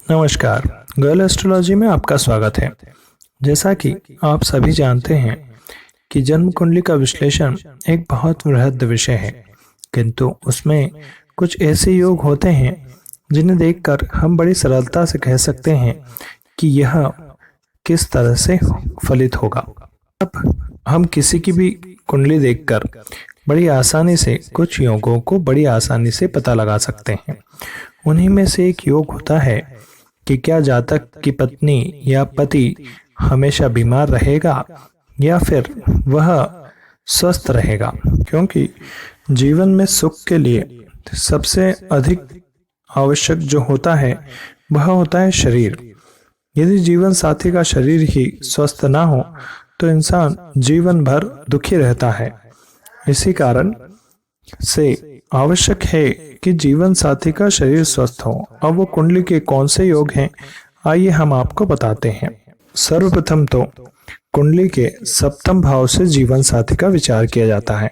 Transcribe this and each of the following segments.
नमस्कार। Girl astrology में आपका स्वागत है। जैसा कि आप सभी जानते हैं कि जन्म कुंडली का विश्लेषण एक बहुत वृहद विषय है, किंतु उसमें कुछ ऐसे योग होते हैं जिन्हें देखकर हम बड़ी सरलता से कह सकते हैं कि यह किस तरह से फलित होगा। अब हम किसी की भी कुंडली देखकर बड़ी आसानी से कुछ योगों को बड़ी आसानी से पता लगा सकते हैं। उन्हीं में से एक योग होता है कि क्या जातक की पत्नी या पति हमेशा बीमार रहेगा या फिर वह स्वस्थ रहेगा, क्योंकि जीवन में सुख के लिए सबसे अधिक आवश्यक जो होता है वह होता है शरीर। यदि जीवन साथी का शरीर ही स्वस्थ ना हो तो इंसान जीवन भर दुखी रहता है। इसी कारण से आवश्यक है कि जीवन साथी का शरीर स्वस्थ हो। अब वो कुंडली के कौन से योग हैं, आइए हम आपको बताते हैं। सर्वप्रथम तो कुंडली के सप्तम भाव से जीवन साथी का विचार किया जाता है।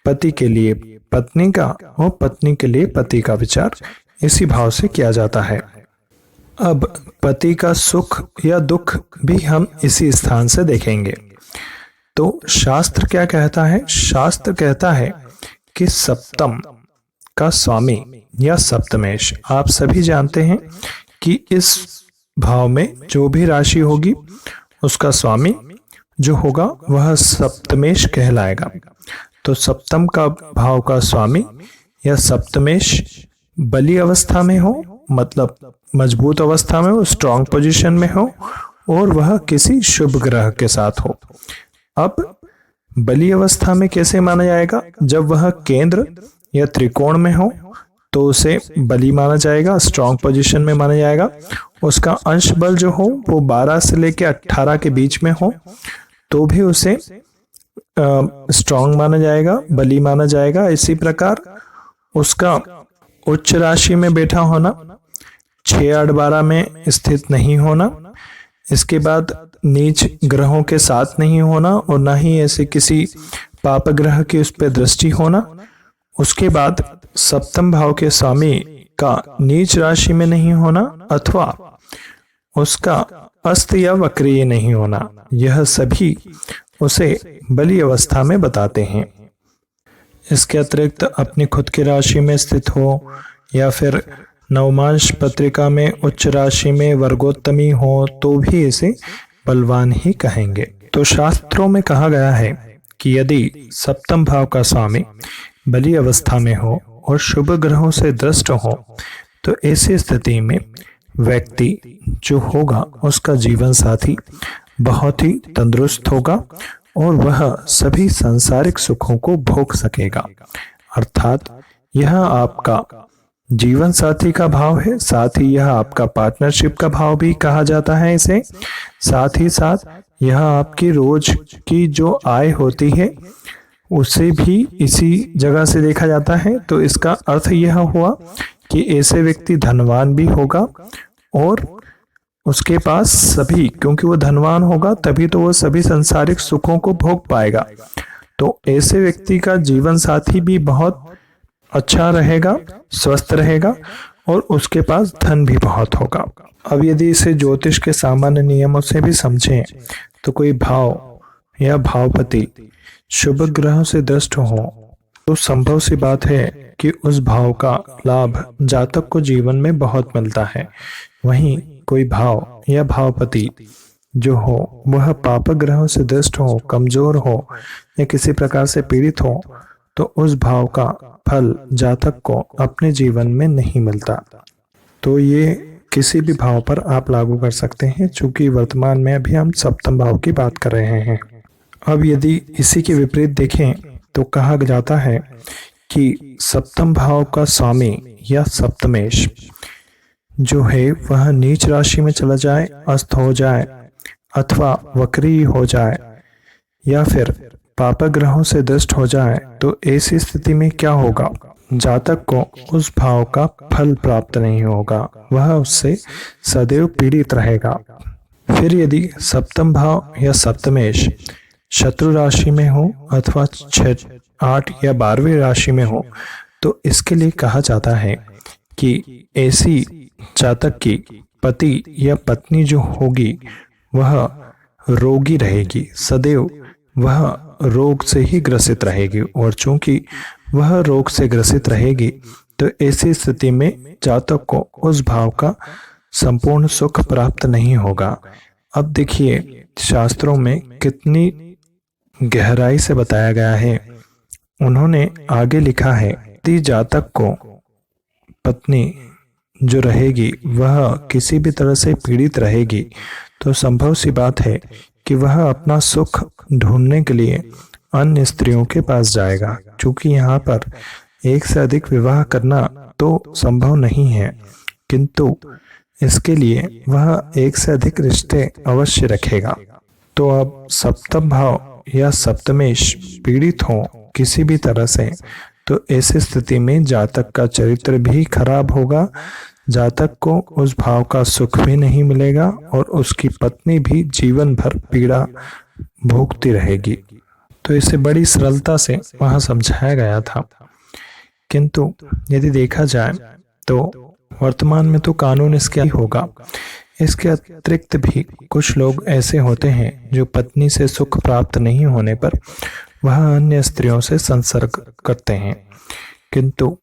पति के लिए पत्नी का और पत्नी के लिए पति का विचार इसी भाव से किया जाता है। अब पति का सुख या दुख भी हम इसी स्थान से देखेंगे। तो शास्त्र क्या कहता है? शास्त्र कहता है कि सप्तम का स्वामी या सप्तमेश, आप सभी जानते हैं कि इस भाव में जो भी राशि होगी उसका स्वामी जो होगा वह सप्तमेश कहलाएगा। तो सप्तम का भाव का स्वामी या सप्तमेश बली अवस्था में हो, मतलब मजबूत अवस्था में हो, स्ट्रांग पोजीशन में हो और वह किसी शुभ ग्रह के साथ हो। अब बली अवस्था में कैसे माना जाएगा? जब वह केंद्र या त्रिकोण में हो तो उसे बली माना जाएगा, स्ट्रांग पोजीशन में माना जाएगा। उसका अंश बल जो हो वो 12 से लेकर 18 के बीच में हो तो भी उसे स्ट्रांग माना जाएगा, बली माना जाएगा। इसी प्रकार उसका उच्च राशि में बैठा होना, 6, 8, 12 में स्थित नहीं होना, इसके बाद नीच ग्रहों के साथ नहीं होना और ना ही ऐसे किसी पाप ग्रह की उस पर दृष्टि होना। उसके बाद सप्तम भाव के स्वामी का नीच राशि में नहीं होना अथवा उसका अस्त या वक्रीय नहीं होना, यह सभी उसे बली अवस्था में बताते हैं। इसके अतिरिक्त अपनी खुद की राशि में स्थित हो या फिर नवमांश पत्रिका में उच्च राशि में वर्गोत्तमी हो तो भी इसे बलवान ही कहेंगे। तो शास्त्रों में कहा गया है कि यदि सप्तम भाव का स्वामी बली अवस्था में हो और शुभ ग्रहों से दृष्ट हो तो ऐसी स्थिति में व्यक्ति जो होगा उसका जीवन साथी बहुत ही तंदुरुस्त होगा और वह सभी सांसारिक सुखों को भोग सकेगा। अर्थात यह आपका जीवन साथी का भाव है, साथ ही यह आपका पार्टनरशिप का भाव भी कहा जाता है इसे। साथ ही साथ यह आपकी रोज की जो आय होती है उसे भी इसी जगह से देखा जाता है। तो इसका अर्थ यह हुआ कि ऐसे व्यक्ति धनवान भी होगा और उसके पास सभी, क्योंकि वो धनवान होगा तभी तो वो सभी सांसारिक सुखों को भोग पाएगा। तो ऐसे व्यक्ति का जीवन साथी भी बहुत अच्छा रहेगा, स्वस्थ रहेगा और उसके पास धन भी बहुत होगा। अब यदि इसे ज्योतिष के सामान्य नियमों से भी समझें तो कोई भाव या भावपति शुभ ग्रहों से दृष्ट हो तो संभव सी बात है कि उस भाव का लाभ जातक को जीवन में बहुत मिलता है। वहीं कोई भाव या भावपति जो हो वह पाप ग्रहों से दृष्ट हो, कमजोर हो या किसी प्रकार से पीड़ित हो तो उस भाव का फल जातक को अपने जीवन में नहीं मिलता। तो ये किसी भी भाव पर आप लागू कर सकते हैं, चूंकि वर्तमान में अभी हम सप्तम भाव की बात कर रहे हैं। अब यदि इसी के विपरीत देखें तो कहा जाता है कि सप्तम भाव का स्वामी या सप्तमेश जो है वह नीच राशि में चला जाए, अस्त हो जाए अथवा वक्री हो जाए या फिर पाप ग्रहों से दृष्ट हो जाए तो ऐसी स्थिति में क्या होगा? जातक को उस भाव का फल प्राप्त नहीं होगा, वह उससे सदैव पीड़ित रहेगा। फिर यदि सप्तम भाव या सप्तमेश शत्रु राशि में हो अथवा 6, 8 या 12वीं राशि में हो तो इसके लिए कहा जाता है कि ऐसी जातक की पति या पत्नी जो होगी वह रोगी रहेगी, सदैव वह रोग से ही ग्रसित रहेगी, और चूंकि वह रोग से ग्रसित रहेगी तो ऐसी स्थिति में जातक को उस भाव का संपूर्ण सुख प्राप्त नहीं होगा। अब देखिए शास्त्रों में कितनी गहराई से बताया गया है। उन्होंने आगे लिखा है, यदि जातक को पत्नी जो रहेगी वह किसी भी तरह से पीड़ित रहेगी तो संभव सी बात है कि वह अपना सुख ढूंढने के लिए अन्य स्त्रियों के पास जाएगा। क्योंकि यहाँ पर एक से अधिक विवाह करना तो संभव नहीं है, किंतु इसके लिए वह एक से अधिक रिश्ते अवश्य रखेगा। तो अब सप्तम भाव या सप्तमेश पीड़ित हो किसी भी तरह से तो ऐसी स्थिति में जातक का चरित्र भी खराब होगा, जातक को उस भाव का सुख भी नहीं मिलेगा और उसकी पत्नी भी जीवन भर पीड़ा भोगती रहेगी। तो इसे बड़ी सरलता से वहां समझाया गया था। किंतु यदि देखा जाए तो वर्तमान में तो कानून इसका ही होगा। इसके अतिरिक्त भी कुछ लोग ऐसे होते हैं जो पत्नी से सुख प्राप्त नहीं होने पर वह अन्य स्त्रियों से संसर्ग करते हैं, किंतु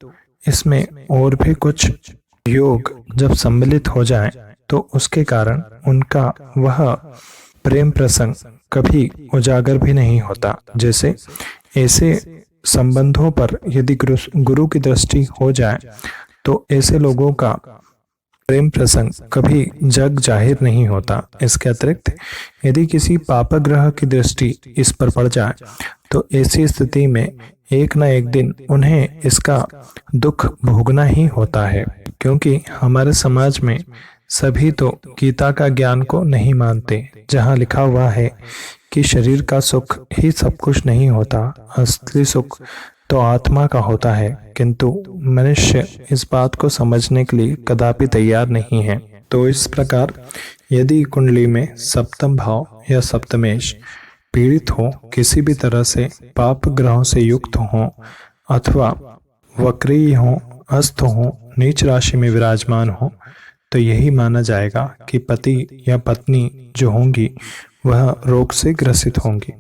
इसमें और भी कुछ योग जब सम्मिलित हो जाए तो उसके कारण उनका वह प्रेम प्रसंग कभी उजागर भी नहीं होता। जैसे ऐसे संबंधों पर यदि गुरु की दृष्टि हो जाए तो ऐसे लोगों का प्रेम प्रसंग कभी जग जाहिर नहीं होता। इसके अतिरिक्त यदि किसी पापग्रह की दृष्टि इस पर पड़ जाए तो ऐसी स्थिति में एक न एक दिन उन्हें इसका दुख भोगना ही होता है, क्योंकि हमारे समाज में सभी तो गीता का ज्ञान को नहीं मानते, जहाँ लिखा हुआ है कि शरीर का सुख ही सब कुछ नहीं होता, असली सुख तो आत्मा का होता है। किंतु मनुष्य इस बात को समझने के लिए कदापि तैयार नहीं है। तो इस प्रकार यदि कुंडली में सप्तम भाव या सप्तमेश पीड़ित हो, किसी भी तरह से पाप ग्रहों से युक्त हो अथवा वक्रीय हो, अस्त हो, नीच राशि में विराजमान हो, तो यही माना जाएगा कि पति या पत्नी जो होंगी वह रोग से ग्रसित होंगी।